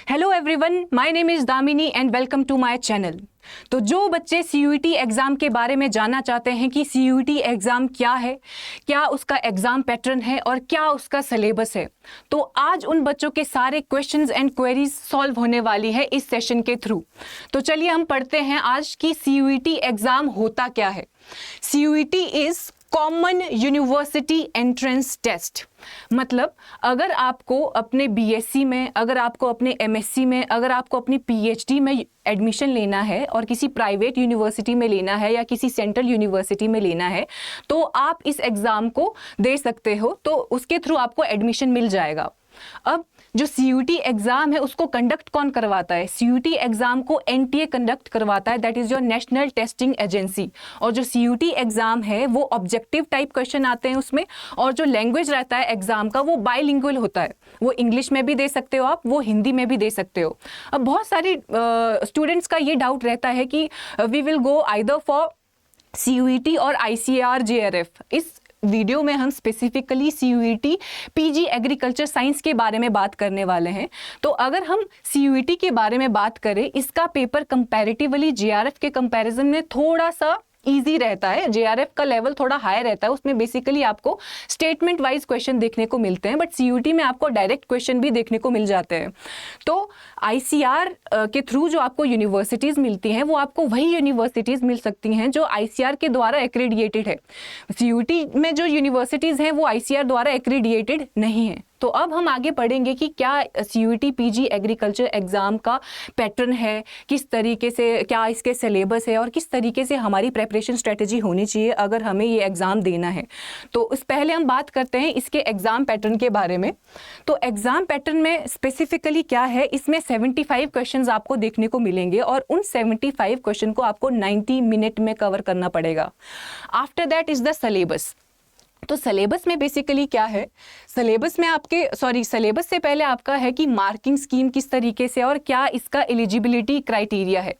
Hello everyone, my name is Damini and welcome to my channel. तो जो बच्चे CUET exam के बारे में जानना चाहते हैं कि सीयूईटी एग्ज़ाम क्या है, क्या उसका एग्ज़ाम पैटर्न है और क्या उसका सिलेबस है, तो आज उन बच्चों के सारे क्वेश्चंस एंड क्वेरीज सॉल्व होने वाली है इस सेशन के थ्रू। तो चलिए हम पढ़ते हैं आज की सीयूईटी एग्ज़ाम होता क्या है। CUET is common university entrance test. मतलब अगर आपको अपने बीएससी में, अगर आपको अपने एमएससी में, अगर आपको अपनी पीएचडी में एडमिशन लेना है और किसी प्राइवेट यूनिवर्सिटी में लेना है या किसी सेंट्रल यूनिवर्सिटी में लेना है, तो आप इस एग्ज़ाम को दे सकते हो, तो उसके थ्रू आपको एडमिशन मिल जाएगा। अब जो सीयूईटी एग्ज़ाम है उसको कंडक्ट कौन करवाता है? सीयूईटी एग्ज़ाम को एनटीए कंडक्ट करवाता है, that is your national testing agency. और जो सीयूईटी एग्ज़ाम है वो ऑब्जेक्टिव टाइप क्वेश्चन आते हैं उसमें, और जो लैंग्वेज रहता है एग्ज़ाम का वो बाइलिंगुअल होता है। वो इंग्लिश में भी दे सकते हो आप, वो हिंदी में भी दे सकते हो। अब बहुत सारी स्टूडेंट्स का ये डाउट रहता है कि we will go either for CUET और आईसीएआर जेआरएफ। इस वीडियो में हम specifically CUET PG agriculture science के बारे में बात करने वाले हैं। तो अगर हम सीयूईटी के बारे में बात करें, इसका पेपर कंपैरेटिवली जेआरएफ के कंपैरिजन में थोड़ा सा इजी रहता है। जेआरएफ का लेवल थोड़ा हाई रहता है, उसमें बेसिकली आपको स्टेटमेंट वाइज क्वेश्चन देखने को मिलते हैं, बट सीयूईटी में आपको डायरेक्ट क्वेश्चन भी देखने को मिल जाते हैं। तो आईसीआर के थ्रू जो आपको यूनिवर्सिटीज़ मिलती हैं वो आपको वही यूनिवर्सिटीज़ मिल सकती हैं जो आईसीआर के द्वारा एक्रीडिएटेड है। सीयूईटी में जो यूनिवर्सिटीज़ हैं वो आईसीआर द्वारा एक्रीडिएटेड नहीं है। तो अब हम आगे पढ़ेंगे कि क्या सीयूईटी पीजी एग्रीकल्चर एग्ज़ाम का पैटर्न है, किस तरीके से, क्या इसके सिलेबस है और किस तरीके से हमारी प्रेपरेशन स्ट्रेटजी होनी चाहिए अगर हमें ये एग्ज़ाम देना है। तो इस पहले हम बात करते हैं इसके एग्ज़ाम पैटर्न के बारे में। तो एग्ज़ाम पैटर्न में स्पेसिफिकली क्या है, इसमें 75 क्वेश्चंस आपको देखने को मिलेंगे और उन 75 क्वेश्चन को आपको 90 मिनट में कवर करना पड़ेगा। After that is the syllabus. तो सिलेबस में बेसिकली क्या है, सिलेबस में सिलेबस से पहले आपका है कि मार्किंग स्कीम किस तरीके से और क्या इसका एलिजिबिलिटी क्राइटेरिया है।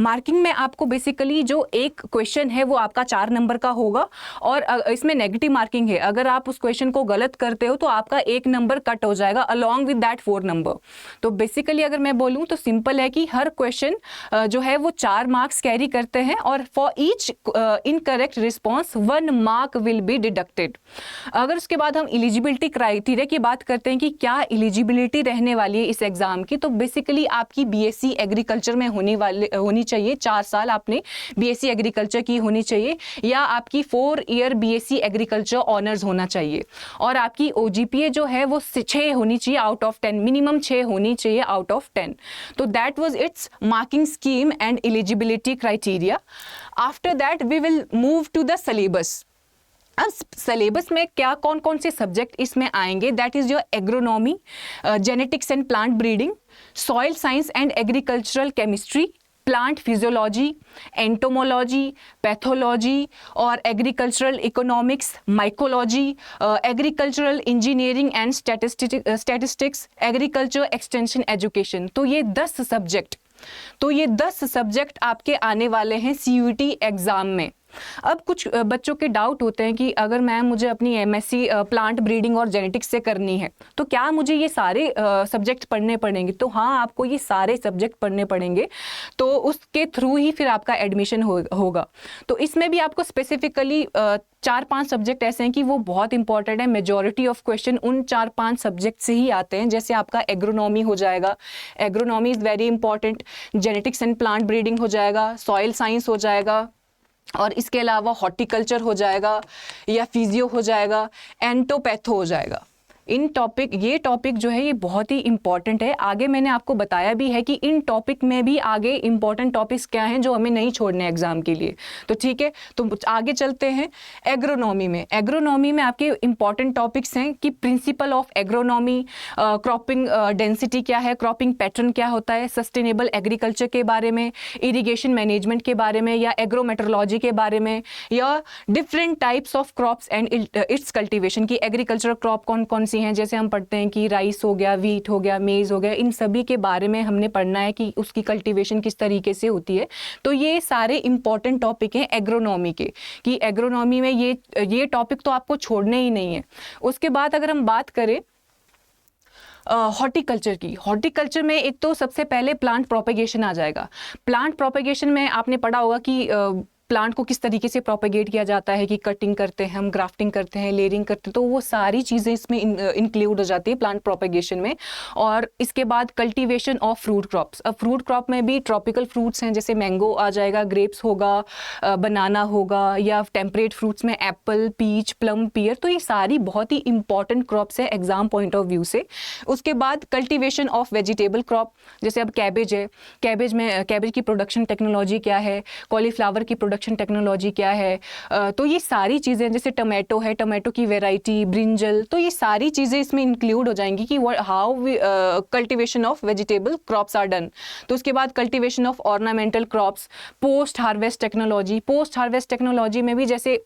मार्किंग में आपको बेसिकली जो एक क्वेश्चन है वो आपका 4 नंबर का होगा और इसमें नेगेटिव मार्किंग है। अगर आप उस क्वेश्चन को गलत करते हो तो आपका 1 नंबर कट हो जाएगा अलॉन्ग विद दैट 4 नंबर। तो बेसिकली अगर मैं बोलूँ तो सिंपल है कि हर क्वेश्चन जो है वो 4 मार्क्स कैरी करते हैं और for each incorrect response 1 mark will be deducted. अगर उसके बाद हम एलिजिबिलिटी क्राइटेरिया की बात करते हैं कि क्या एलिजिबिलिटी रहने वाली है इस एग्जाम की, तो बेसिकली आपकी बीएससी एग्रीकल्चर में होनी चाहिए, 4 साल आपने बीएससी एग्रीकल्चर की होनी चाहिए, या आपकी 4 ईयर बीएससी एग्रीकल्चर ऑनर्स होना चाहिए, और आपकी ओजीपीए जो है वो 6 होनी चाहिए आउट ऑफ 10, मिनिमम 6 होनी चाहिए आउट ऑफ 10। तो that was its marking scheme and eligibility criteria. After that we will move to the syllabus. अब सिलेबस में क्या कौन कौन से सब्जेक्ट इसमें आएंगे, that is your agronomy, genetics and plant breeding, soil science and agricultural chemistry, plant physiology, entomology, pathology और agricultural economics, mycology, agricultural engineering and statistics, agriculture extension education. तो ये 10 सब्जेक्ट आपके आने वाले हैं सीयूईटी एग्ज़ाम में। अब कुछ बच्चों के डाउट होते हैं कि अगर मैम मुझे अपनी एमएससी प्लांट ब्रीडिंग और जेनेटिक्स से करनी है तो क्या मुझे ये सारे सब्जेक्ट पढ़ने पड़ेंगे? तो हाँ, आपको ये सारे सब्जेक्ट पढ़ने पड़ेंगे, तो उसके थ्रू ही फिर आपका एडमिशन होगा। तो इसमें भी आपको स्पेसिफिकली 4-5 सब्जेक्ट ऐसे हैं कि वो बहुत इंपॉर्टेंट है। मेजॉरिटी ऑफ क्वेश्चन उन 4-5 सब्जेक्ट से ही आते हैं। जैसे आपका एग्रोनॉमी हो जाएगा, agronomy is very important, genetics and plant breeding हो जाएगा, सॉइल साइंस हो जाएगा, और इसके अलावा हॉर्टिकल्चर हो जाएगा या फिजियो हो जाएगा, एंटोपैथो हो जाएगा। ये टॉपिक जो है ये बहुत ही इंपॉर्टेंट है। आगे मैंने आपको बताया भी है कि इन टॉपिक में भी आगे इंपॉर्टेंट टॉपिक्स क्या हैं जो हमें नहीं छोड़ने एग्जाम के लिए। तो ठीक है, तो आगे चलते हैं एग्रोनॉमी में। एग्रोनॉमी में आपके इंपॉर्टेंट टॉपिक्स हैं कि principle of agronomy, cropping density क्या है, क्रॉपिंग पैटर्न क्या होता है, सस्टेनेबल एग्रीकल्चर के बारे में, इरिगेशन मैनेजमेंट के बारे में, या एग्रोमेट्रोलॉजी के बारे में, या different types of crops and it's cultivation की एग्रीकल्चर क्रॉप कौन कौन सी हैं। जैसे हम पढ़ते हैं कि राइस हो गया, वीट हो गया, मेज हो गया, इन सभी के बारे में हमने पढ़ना है कि उसकी कल्टीवेशन किस तरीके से होती है। तो ये सारे इंपॉर्टेंट टॉपिक हैं एग्रोनॉमी के, कि एग्रोनॉमी में ये टॉपिक तो आपको छोड़ने ही नहीं है। उसके बाद अगर हम बात करें हॉर्टिकल्चर की, हॉर्टिकल्चर में एक तो सबसे पहले प्लांट प्रोपेगेशन आ जाएगा। प्लांट प्रोपेगेशन में आपने पढ़ा होगा कि प्लांट को किस तरीके से प्रोपेगेट किया जाता है, कि कटिंग करते हैं हम, ग्राफ्टिंग करते हैं, लेयरिंग करते हैं, तो वो सारी चीज़ें इसमें इंक्लूड हो जाती है प्लांट प्रोपेगेशन में। और इसके बाद कल्टीवेशन ऑफ फ्रूट क्रॉप्स। अब फ्रूट क्रॉप में भी ट्रॉपिकल फ्रूट्स हैं, जैसे मैंगो आ जाएगा, ग्रेप्स होगा, बनाना होगा, या टेम्परेट फ्रूट्स में एप्पल, पीच, प्लम, पियर। तो ये सारी बहुत ही इंपॉर्टेंट क्रॉप्स है एग्जाम पॉइंट ऑफ व्यू से। उसके बाद कल्टीवेशन ऑफ वेजिटेबल क्रॉप, जैसे अब कैबेज है, कैबेज में कैबेज की प्रोडक्शन टेक्नोलॉजी क्या है, कॉलीफ्लावर की प्रोडक्शन टेक्नोलॉजी क्या है। तो ये सारी चीज़ें, जैसे टमाटो है, टमाटो की वेराइटी, ब्रिंजल, तो ये सारी चीज़ें इसमें इंक्लूड हो जाएंगी कि how cultivation of vegetable crops are done. तो उसके बाद cultivation of ornamental crops, post harvest technology. Post harvest technology में भी जैसे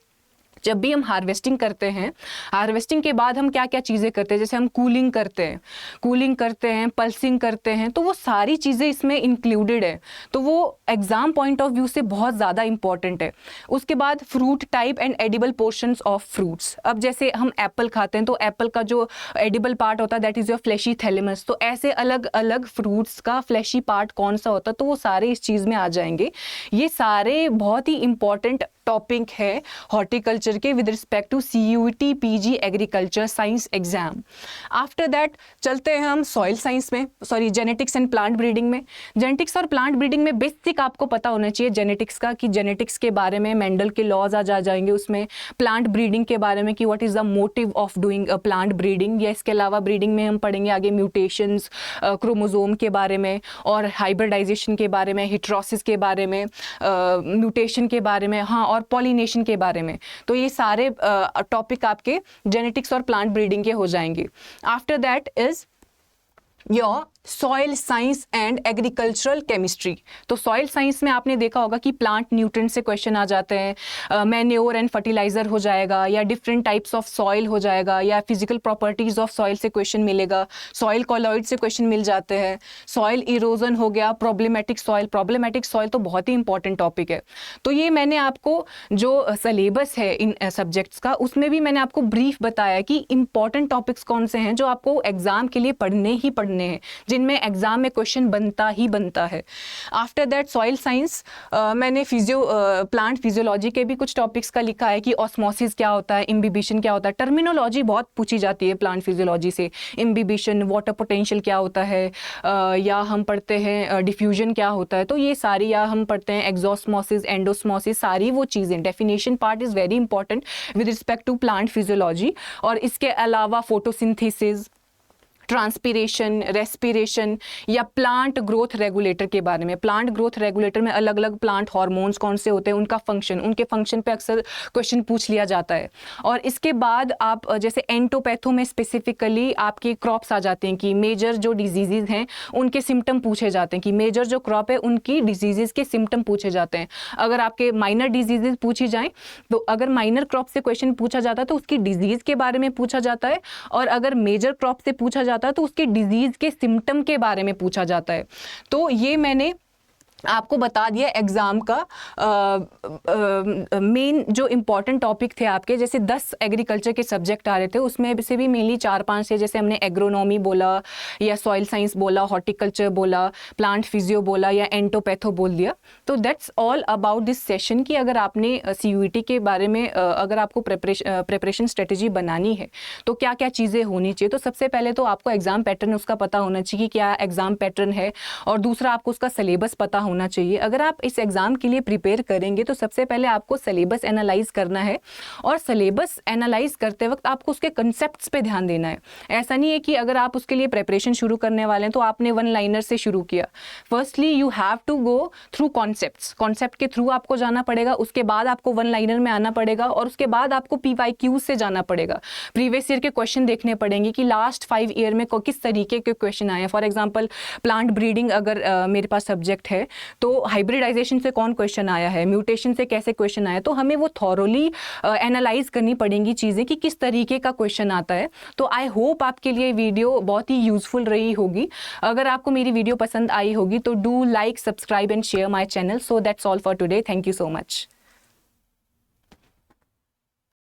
जब भी हम हार्वेस्टिंग करते हैं, हार्वेस्टिंग के बाद हम क्या क्या चीज़ें करते हैं, जैसे हम कूलिंग करते हैं, पल्सिंग करते हैं, तो वो सारी चीज़ें इसमें इंक्लूडेड है। तो वो एग्जाम पॉइंट ऑफ व्यू से बहुत ज़्यादा इंपॉर्टेंट है। उसके बाद fruit type and edible portions of fruits. अब जैसे हम एप्पल खाते हैं, तो एप्पल का जो एडिबल पार्ट होता है that is your fleshy thalamus. तो ऐसे अलग अलग फ्रूट्स का फ्लैशी पार्ट कौन सा होता है, तो वो सारे इस चीज़ में आ जाएंगे। ये सारे बहुत ही इंपॉर्टेंट टॉपिक है हॉर्टिकल्चर के with respect to CUET PG agriculture science exam. After that चलते हैं हम सॉइल साइंस में, sorry genetics and plant breeding में। जेनेटिक्स और प्लांट ब्रीडिंग में बेसिक आपको पता होना चाहिए जेनेटिक्स का, कि जेनेटिक्स के बारे में मेंडल के लॉज आ जाएंगे उसमें। प्लांट ब्रीडिंग के बारे में कि what is the motive of doing plant breeding, या इसके अलावा ब्रीडिंग में हम पढ़ेंगे आगे म्यूटेशंस, क्रोमोजोम के बारे में, और हाइब्रिडाइजेशन के बारे में, हिट्रोसिस के बारे में, म्यूटेशन के बारे में, हाँ, और पॉलिनेशन के बारे में। तो ये सारे टॉपिक आपके जेनेटिक्स और प्लांट ब्रीडिंग के हो जाएंगे। After that is your soil science and agricultural chemistry. तो सॉइल साइंस में आपने देखा होगा कि प्लांट न्यूट्रिएंट से क्वेश्चन आ जाते हैं, मैन्योर एंड फर्टिलाइजर हो जाएगा, या डिफरेंट टाइप्स ऑफ सॉइल हो जाएगा, या फिजिकल प्रॉपर्टीज ऑफ सॉइल से क्वेश्चन मिलेगा, सॉइल कॉलॉइड से क्वेश्चन मिल जाते हैं, सॉइल इरोजन हो गया, प्रॉब्लमेटिक सॉइल। प्रॉब्लमेटिक सॉइल तो बहुत ही इंपॉर्टेंट टॉपिक है। तो ये मैंने आपको जो सिलेबस है इन सब्जेक्ट्स का, उसमें भी मैंने आपको ब्रीफ बताया कि इंपॉर्टेंट टॉपिक्स कौन से हैं जो आपको एग्जाम के लिए पढ़ने ही पढ़ने हैं, जिनमें एग्जाम में क्वेश्चन बनता ही बनता है। आफ्टर दैट सॉइल साइंस मैंने प्लांट फिजियोलॉजी के भी कुछ टॉपिक्स का लिखा है कि ऑस्मोसिस क्या होता है, इम्बिबिशन क्या होता है। टर्मिनोलॉजी बहुत पूछी जाती है प्लांट फिजियोलॉजी से, इम्बिबिशन, वाटर पोटेंशियल क्या होता है, या हम पढ़ते हैं डिफ्यूजन क्या होता है। तो ये सारी, या हम पढ़ते हैं एक्सोस्मोसिस, एंडोस्मोसिस, सारी वो चीज़ें। Definition part is very important with respect to plant physiology. और इसके अलावा फोटोसिंथेसिस, ट्रांसपीरेशन, रेस्पिरेशन, या प्लांट ग्रोथ रेगुलेटर के बारे में। प्लांट ग्रोथ रेगुलेटर में अलग अलग प्लांट हार्मोन्स कौन से होते हैं, उनका फंक्शन, उनके फंक्शन पे अक्सर क्वेश्चन पूछ लिया जाता है। और इसके बाद आप जैसे एंटोपैथो में स्पेसिफिकली आपके क्रॉप्स आ जाते हैं कि मेजर जो डिजीजेज हैं उनके सिम्टम पूछे जाते हैं, कि मेजर जो क्रॉप है उनकी डिजीजेज के सिम्टम पूछे जाते हैं। अगर आपके माइनर डिजीजेज पूछी जाएँ, तो अगर माइनर क्रॉप से क्वेश्चन पूछा जाता है तो उसकी डिजीज के बारे में पूछा जाता है, और अगर मेजर क्रॉप से पूछा जाता है तो उसके डिजीज के सिम्टम के बारे में पूछा जाता है। तो ये मैंने आपको बता दिया एग्जाम का मेन जो इम्पॉर्टेंट टॉपिक थे आपके। जैसे 10 एग्रीकल्चर के सब्जेक्ट आ रहे थे, उसमें से भी मेनली 4-5 थे। जैसे हमने एग्रोनॉमी बोला, या सॉइल साइंस बोला, हॉर्टिकल्चर बोला, प्लांट फिजियो बोला, या एंटोपैथो बोल दिया। तो that's all about this session कि अगर आपने CUET के बारे में अगर आपको प्रिपरेशन स्ट्रेटेजी बनानी है तो क्या क्या चीज़ें होनी चाहिए। तो सबसे पहले तो आपको एग्जाम पैटर्न उसका पता होना चाहिए कि क्या एग्जाम पैटर्न है, और दूसरा आपको उसका सिलेबस पता होना चाहिए। अगर आप इस एग्जाम के लिए प्रिपेयर करेंगे तो सबसे पहले आपको सिलेबस एनालाइज करना है, और सिलेबस एनालाइज करते वक्त आपको उसके कंसेप्ट्स पे ध्यान देना है। ऐसा नहीं है कि अगर आप उसके लिए प्रिपरेशन शुरू करने वाले हैं तो आपने वन लाइनर से शुरू किया। Firstly you have to go through concepts, concept के थ्रू आपको जाना पड़ेगा, उसके बाद आपको वन लाइनर में आना पड़ेगा, और उसके बाद आपको PYQ से जाना पड़ेगा। प्रीवियस ईयर के क्वेश्चन देखने पड़ेंगे कि लास्ट 5 ईयर में किस तरीके के क्वेश्चन आए हैं। फॉर एग्जाम्पल प्लांट ब्रीडिंग अगर मेरे पास सब्जेक्ट है तो हाइब्रिडाइजेशन से कौन क्वेश्चन आया है, म्यूटेशन से कैसे क्वेश्चन आया, तो हमें वो थॉरोली एनालाइज करनी पड़ेंगी चीज़ें कि किस तरीके का क्वेश्चन आता है। तो आई होप आपके लिए वीडियो बहुत ही यूजफुल रही होगी। अगर आपको मेरी वीडियो पसंद आई होगी तो do like, subscribe and share my channel. So that's all for today. Thank you so much.